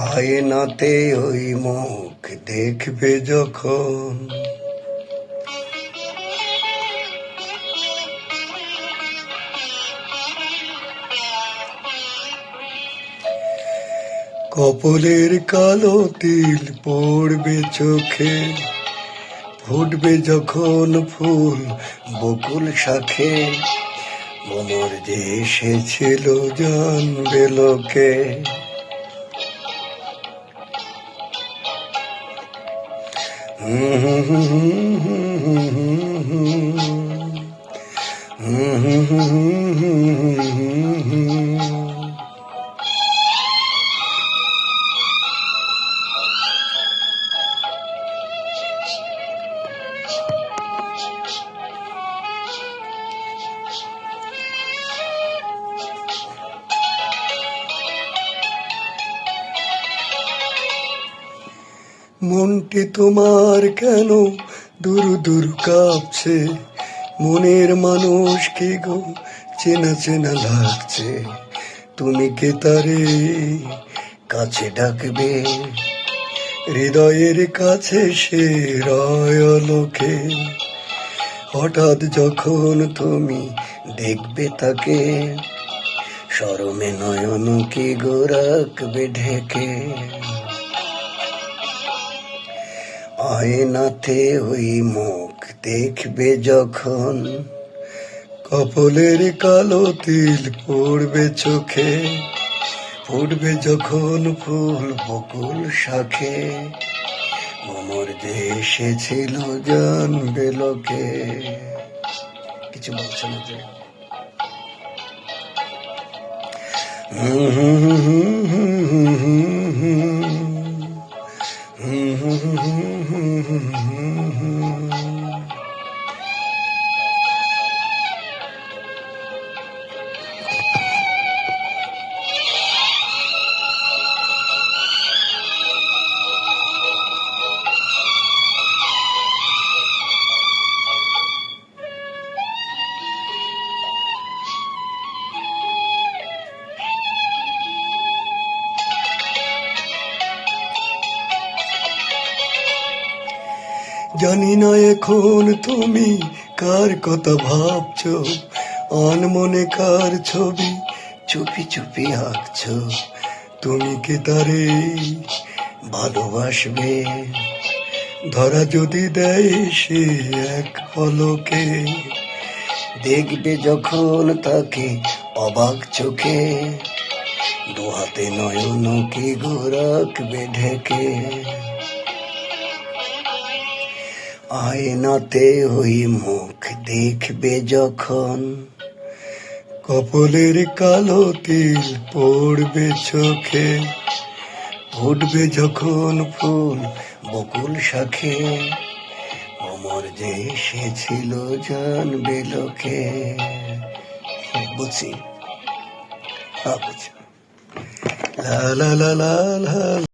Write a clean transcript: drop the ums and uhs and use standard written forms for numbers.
আয়নাতে ওই মুখ দেখবে যখন, কপলের কালো তিল পড়বে চোখে, ফুটবে যখন ফুল বকুল শাখে, মনোর যে এসেছিল জানবে লোকে। মনটি তোমার কেন দূর দূর কাঁপছে, মনের মানুষ কি গো চেনা চেনা লাগছে, তুমি কে তারে কাছে ডাকবে, হৃদয়ের কাছে সে রয় লোকে, হঠাৎ যখন তুমি দেখবে তাকে, শরমে নয়ন কি গো রাখবে ঢেকে। আয়নাতে ওই মুখ দেখবে যখন, কপলের কালো তিল পড়বে চোখে, ফুটবে যখন ফুল বকুল শাখে, মনোর যে এসেছিল জানবে লোকে। কিছু বলছে না যে জানি না এখন তুমি কার কথা ভাবছো, আনমনে কার ছবি চুপি চুপি আঁকছো, তুমি কি তারে ভালোবাসবে, ধরা যদি দেয় সে এক পলকে, দেখবে যখন তাকে অবাক চোখে, দুহাতে নয়ন কি গো রাখবে ঢেকে। আয়নাতে ওই মুখ দেখবে যখন, কপলের কালো তিল পড়বে চোখে, ফুটবে যখন ফুল বকুল শাখে, অমর যে এসেছিল জানবে লোকে। বুঝছি, বুঝছি। লা লা লা লা লা।